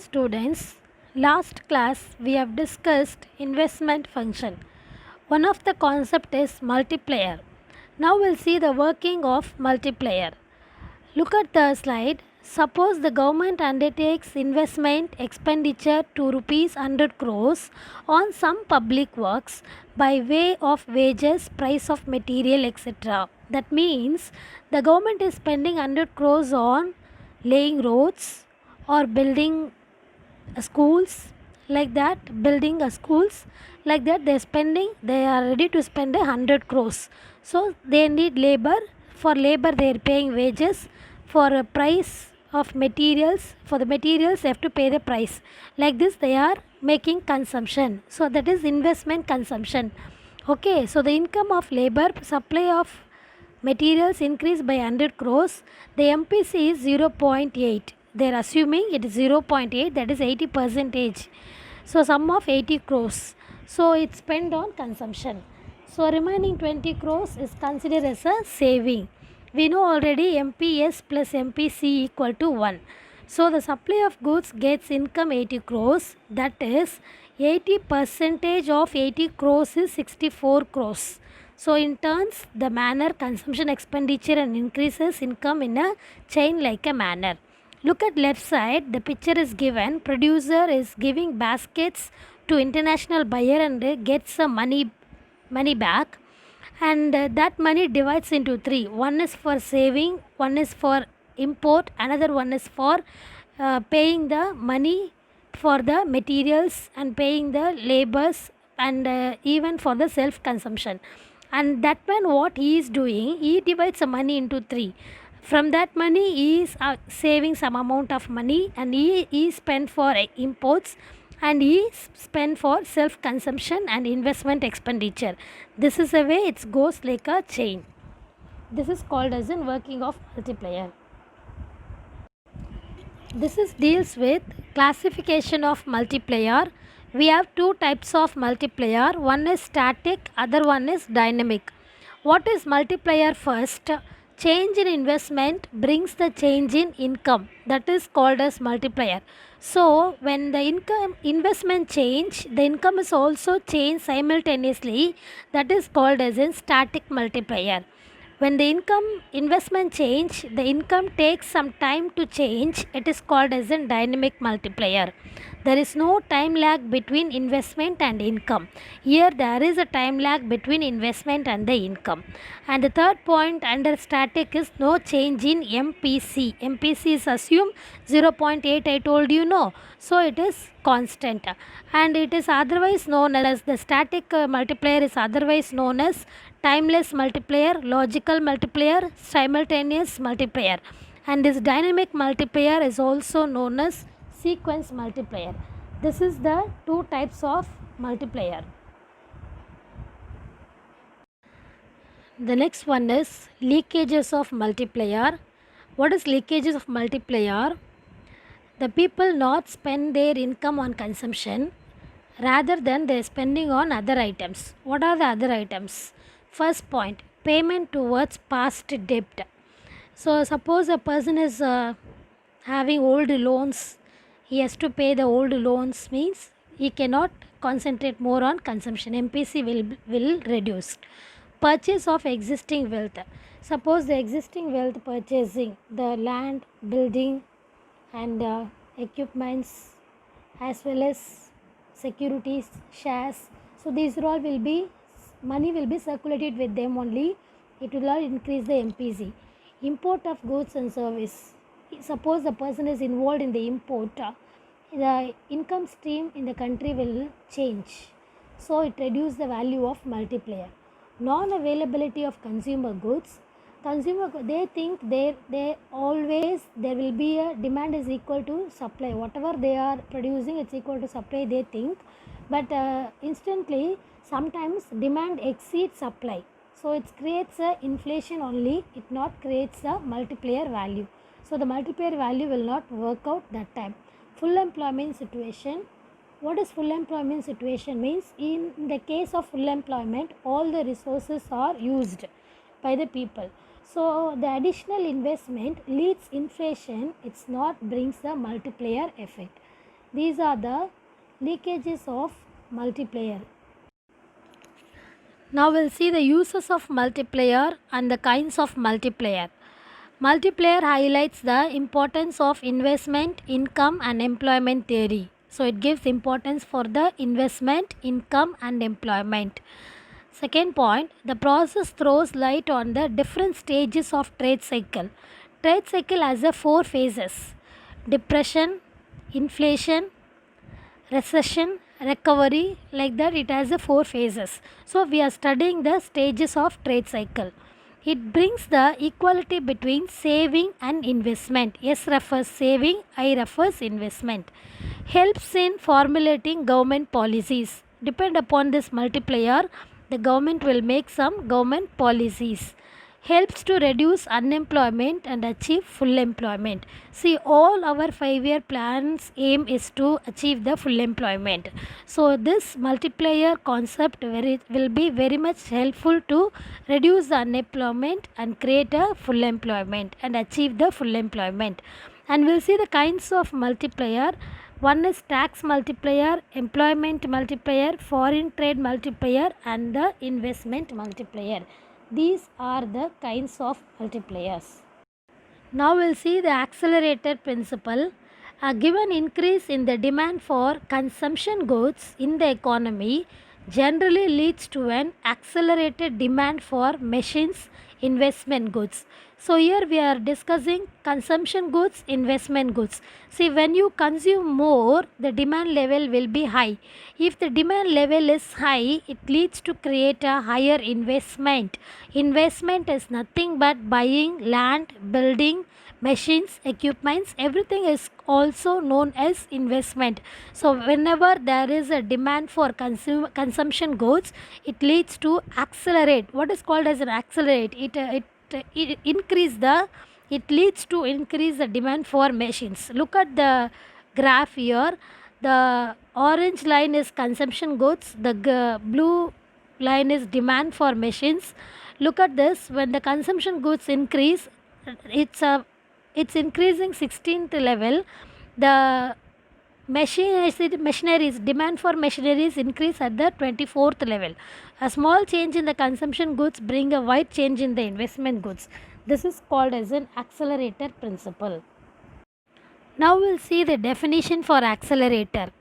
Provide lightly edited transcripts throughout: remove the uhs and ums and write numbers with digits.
students. Last class we have discussed investment function. One of the concept is multiplier. Now we'll see the working of multiplier. Look at the slide. Suppose the government undertakes investment expenditure to rupees 100 crores on some public works by way of wages, price of material, etc. That means the government is spending 100 crores on laying roads or building schools, like that, building a schools, like that they are ready to spend 100 crores. So they need labor. For labor they are paying wages. For a price of materials, for the materials they have to pay the price. Like this they are making consumption, so that is investment consumption. Okay, so the income of labor, supply of materials increased by 100 crores. The MPC is 0.8. They are assuming it is 0.8, that is 80 percentage. So sum of 80 crores. So it's spent on consumption. So remaining 20 crores is considered as a saving. We know already MPS plus MPC equal to 1. So the supply of goods gets income 80 crores. That is 80 percentage of 80 crores is 64 crores. So in turns the manner consumption expenditure and increases income in a chain like a manner. Look at left side, the picture is given. Producer is giving baskets to international buyer and gets some money back, and that money divides into three. One is for saving, one is for import, another one is for paying the money for the materials and paying the labors, and even for the self consumption. And that man, what he is doing, he divides the money into three. From that money he is saving some amount of money, and he spend for imports, and he spend for self consumption and investment expenditure. This is a way it goes like a chain. This is called as in working of multiplier. This is deals with classification of multiplier. We have two types of multiplier. One is static, other one is dynamic. What is multiplier? First, change in investment brings the change in income. That is called as multiplier. So when the income investment change, the income is also changed simultaneously. That is called as in static multiplier. When the income investment change, the income takes some time to change. It is called as a dynamic multiplier. There is no time lag between investment and income. Here there is a time lag between investment and the income. And the third point under static is no change in MPC. MPC is assumed 0.8, I told you, no. So it is constant, and it is otherwise known as the static multiplier is otherwise known as timeless multiplier, logical multiplier, simultaneous multiplier, and this dynamic multiplier is also known as sequence multiplier. This is the two types of multiplier. The next one is leakages of multiplier. What is leakages of multiplier? The people not spend their income on consumption, rather than they are spending on other items. What are the other items? First point, payment towards past debt. So suppose a person is having old loans, he has to pay the old loans, means he cannot concentrate more on consumption. MPC will reduce. Purchase of existing wealth. Suppose the existing wealth purchasing the land, building, and equipments, as well as securities, shares. So these all will be, money will be circulated with them only. It will not increase the MPC. Import of goods and service. Suppose the person is involved in the import, the income stream in the country will change. So it reduces the value of multiplier. Non-availability of consumer goods. They think they always there will be a demand is equal to supply. Whatever they are producing, it's equal to supply, they think. But instantly sometimes demand exceeds supply. So it creates a inflation only. It not creates a multiplier value. So the multiplier value will not work out that time. Full employment situation. What is full employment situation means? In the case of full employment, all the resources are used by the people. So the additional investment leads inflation. It's not brings the multiplier effect. These are the leakages of multiplier. Now we'll see the uses of multiplier and the kinds of multiplier. Multiplier highlights the importance of investment, income and employment theory. So it gives importance for the investment, income and employment. Second point, the process throws light on the different stages of trade cycle. Trade cycle has a 4 phases: depression, inflation, recession, recovery. Like that it has a 4 phases. So we are studying the stages of trade cycle. It brings the equality between saving and investment. S refers saving, I refers investment. Helps in formulating government policies. Depend upon this multiplier, the government will make some government policies. Helps to reduce unemployment and achieve full employment. See, all our 5-year plans aim is to achieve the full employment. So this multiplier concept will be very much helpful to reduce the unemployment and create a full employment and achieve the full employment. And we'll see the kinds of multiplier. One is tax multiplier, employment multiplier, foreign trade multiplier and the investment multiplier. These are the kinds of multipliers. Now we'll see the accelerator principle. A given increase in the demand for consumption goods in the economy generally leads to an accelerated demand for machines, investment goods. So here we are discussing consumption goods, investment goods. See, when you consume more, the demand level will be high. If the demand level is high, it leads to create a higher investment. Investment is nothing but buying land, building, machines, equipments, everything is also known as investment. So whenever there is a demand for consumption goods, it leads to accelerate. What is called as an accelerate? It leads to increase the demand for machines. Look at the graph here. The orange line is consumption goods, the blue line is demand for machines. Look at this, when the consumption goods increase, it's increasing 16th level. The machineries, demand for machineries increase at the 24th level. A small change in the consumption goods bring a wide change in the investment goods. This is called as an accelerator principle. Now we'll see the definition for accelerator.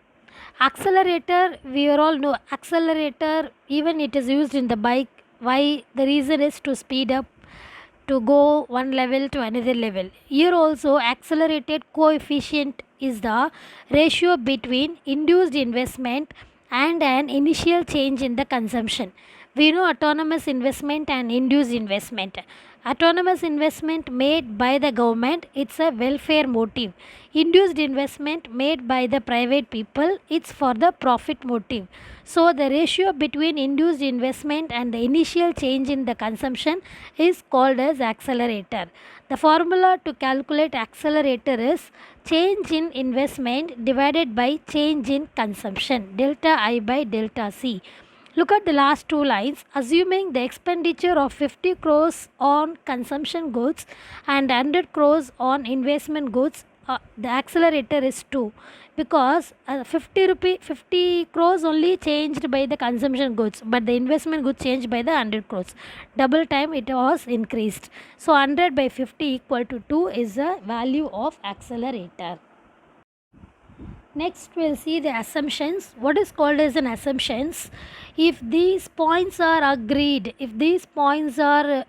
Accelerator, we all know accelerator, even it is used in the bike. Why? The reason is to speed up, to go one level to another level. Here also accelerated coefficient is the ratio between induced investment and an initial change in the consumption. We know autonomous investment and induced investment. Autonomous investment made by the government, it's a welfare motive. Induced investment made by the private people, it's for the profit motive. So the ratio between induced investment and the initial change in the consumption is called as accelerator. The formula to calculate accelerator is change in investment divided by change in consumption, delta I by delta C. Look at the last two lines. Assuming the expenditure of 50 crores on consumption goods and 100 crores on investment goods, the accelerator is 2, because 50 crores only changed by the consumption goods, but the investment goods changed by the 100 crores. Double time it was increased. So 100 by 50 equal to 2 is the value of accelerator. Next we'll see the assumptions. What is called as an assumptions? If these points are agreed, if these points are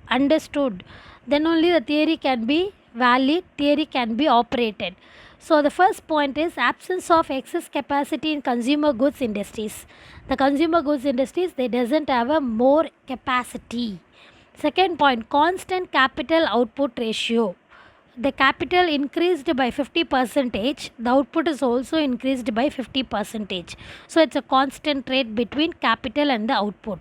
understood, then only the theory can be valid, theory can be operated. So the first point is absence of excess capacity in consumer goods industries. The consumer goods industries, they doesn't have a more capacity. Second point, constant capital output ratio. The capital increased by 50%, the output is also increased by 50%. So it's a constant rate between capital and the output.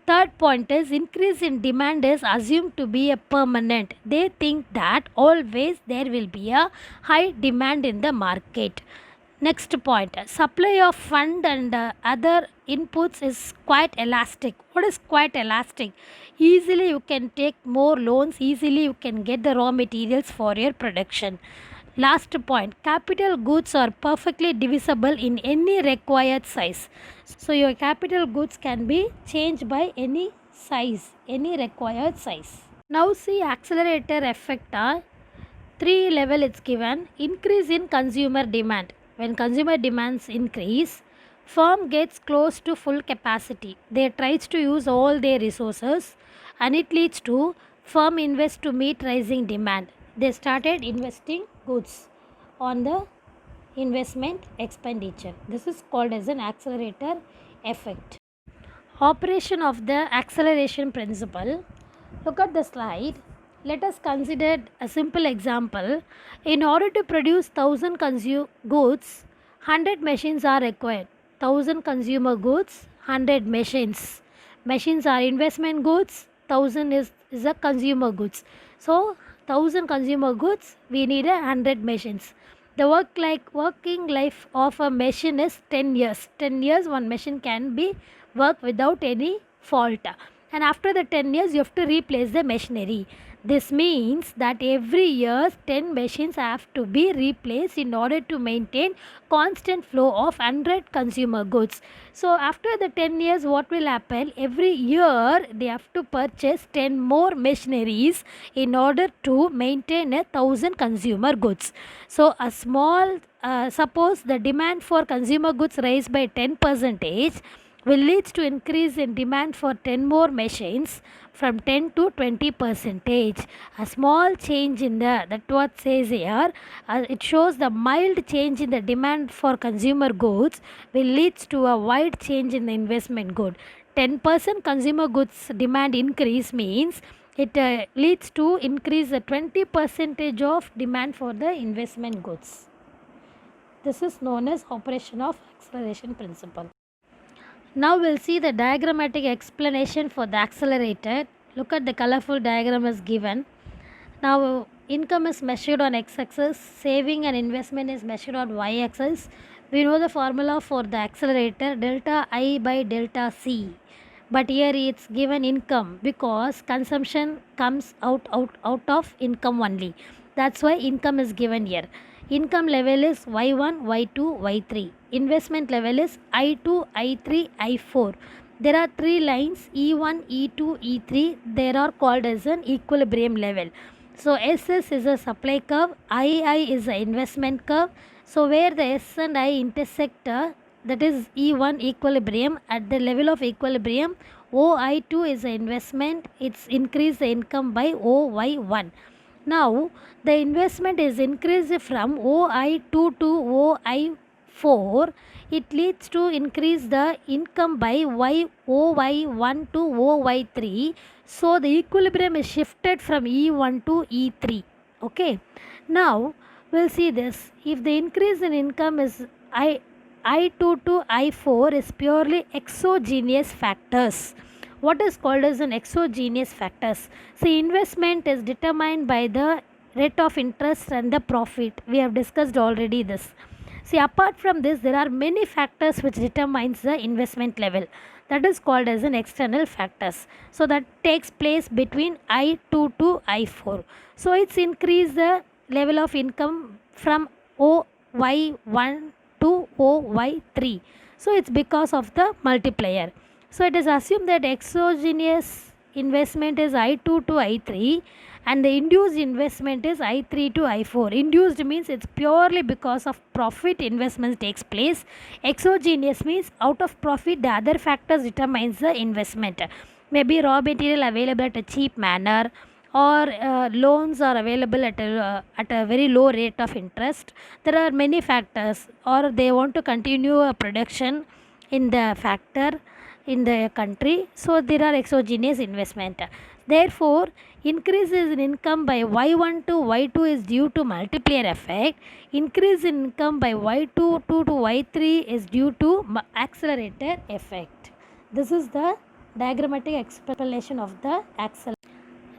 Third point is increase in demand is assumed to be a permanent. They think that always there will be a high demand in the market. Next point, supply of fund and other inputs is quite elastic. What is quite elastic? Easily you can take more loans, easily you can get the raw materials for your production. Last point, capital goods are perfectly divisible in any required size. So your capital goods can be changed by any size, any required size. Now see accelerator effect. 3 level it's given. Increase in consumer demand. When consumer demands increase, firm gets close to full capacity. They tries to use all their resources and it leads to firm invest to meet rising demand. They started investing goods on the investment expenditure. This is called as an accelerator effect. Operation of the acceleration principle. Look at the slide. Let us consider a simple example. In order to produce 1000 goods, 100 machines are required. 1000 consumer goods, 100 machines. Machines are investment goods, 1000 is a consumer goods. So 1000 consumer goods, we need 100 machines. The working life of a machine is 10 years. 10 years one machine can be work without any fault, and after the 10 years you have to replace the machinery. This means that every year 10 machines have to be replaced in order to maintain constant flow of 100 consumer goods. So after the 10 years what will happen? Every year they have to purchase 10 more machineries in order to maintain 1000 consumer goods. So a small suppose the demand for consumer goods rise by 10 percentage, will lead to increase in demand for 10 more machines from 10 to 20 percentage. A small change in that what says here, it shows the mild change in the demand for consumer goods will lead to a wide change in the investment good. 10% consumer goods demand increase means it leads to increase the 20 percentage of demand for the investment goods. This is known as operation of acceleration principle. Now we'll see the diagrammatic explanation for the accelerator. Look at the colorful diagram is given. Now income is measured on x-axis, saving and investment is measured on y-axis. We know the formula for the accelerator, delta I by delta C. But here it's given income because consumption comes out of income only. That's why income is given here. Income level is Y1, Y2, Y3. Investment level is I2, I3, I4. There are three lines E1, E2, E3. They are called as an equilibrium level. So SS is a supply curve, II is an investment curve. So where the S and I intersect, that is E1 equilibrium. At the level of equilibrium, OI2 is an investment. It's increased the income by OY1. Now the investment is increased from OI2 to OI4. It leads to increase the income by OY1 to OY3. So the equilibrium is shifted from E1 to E3. Okay. Now we'll see this. If the increase in income is I2 to I4 is purely exogenous factors. What is called as an exogenous factors? See, investment is determined by the rate of interest and the profit. We have discussed already this. See, apart from this, there are many factors which determines the investment level. That is called as an external factors. So that takes place between I2 to I4. So it's increase the level of income from OY1 to OY3. So it's because of the multiplier. So it is assumed that exogenous investment is I2 to I3 and the induced investment is I3 to I4. Induced means it's purely because of profit investment takes place. Exogenous means out of profit the other factors determines the investment. Maybe raw material available at a cheap manner, or loans are available at a very low rate of interest. There are many factors, or they want to continue a production in the factor in the country. So there are exogenous investment. Therefore increases in income by y1 to y2 is due to multiplier effect. Increase in income by y2 to y3 is due to accelerator effect. This is the diagrammatic explanation of the accelerator.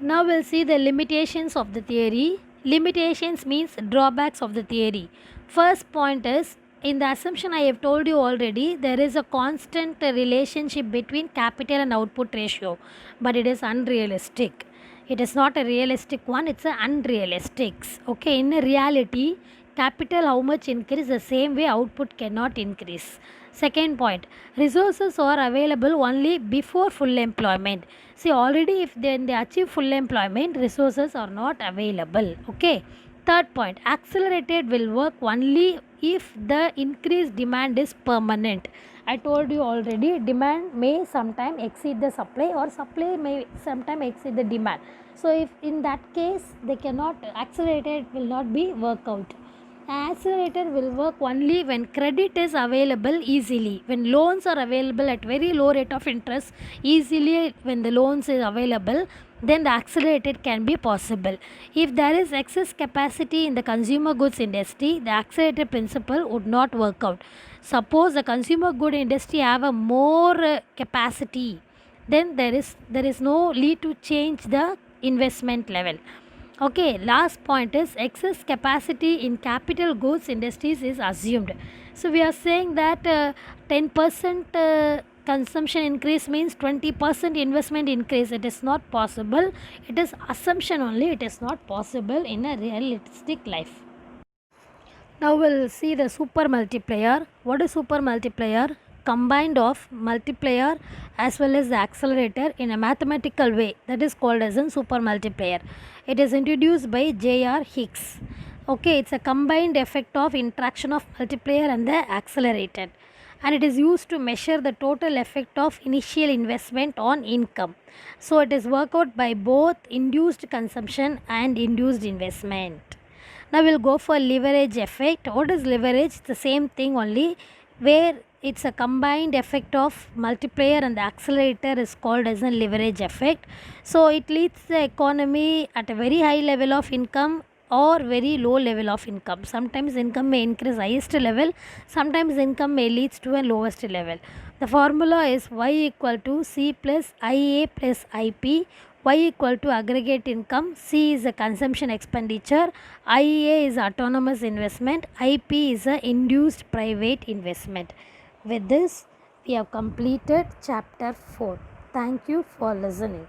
Now we'll see the limitations of the theory. Limitations means drawbacks of the theory. First point is, in the assumption I have told you already, there is a constant relationship between capital and output ratio, but it is unrealistic. It is not a realistic one, it's a unrealistic. Okay, in reality, capital how much increase, the same way output cannot increase. Second point, resources are available only before full employment. See, already if they achieve full employment, resources are not available. Okay. Third point, accelerated will work only if the increased demand is permanent. I told you already, demand may sometime exceed the supply, or supply may sometime exceed the demand. So if in that case they cannot, accelerated will not be work out. Accelerator will work only when credit is available easily, when loans are available at very low rate of interest easily. When the loans is available, then the accelerated can be possible. If there is excess capacity in the consumer goods industry, the accelerated principle would not work out. Suppose the consumer good industry have a more capacity, then there is no need to change the investment level. Okay, last point is excess capacity in capital goods industries is assumed. So we are saying that 10% consumption increase means 20% investment increase. It is not possible. It is assumption only. It is not possible in a realistic life. Now we'll see the super multiplier. What is super multiplier? Combined of multiplier as well as the accelerator in a mathematical way, that is called as a super multiplier. It is introduced by J.R. Hicks. Okay, it's a combined effect of interaction of multiplier and the accelerator, and it is used to measure the total effect of initial investment on income. So it is worked out by both induced consumption and induced investment. Now we'll go for leverage effect. What is leverage? It's the same thing only, where it's a combined effect of multiplier and the accelerator is called as a leverage effect. So it leads the economy at a very high level of income or very low level of income. Sometimes income may increase highest level, sometimes income may leads to a lowest level. The formula is y equal to c plus ia plus ip. Y equal to aggregate income, C is a consumption expenditure, IA is autonomous investment, IP is a induced private investment. With this, we have completed chapter 4. Thank you for listening.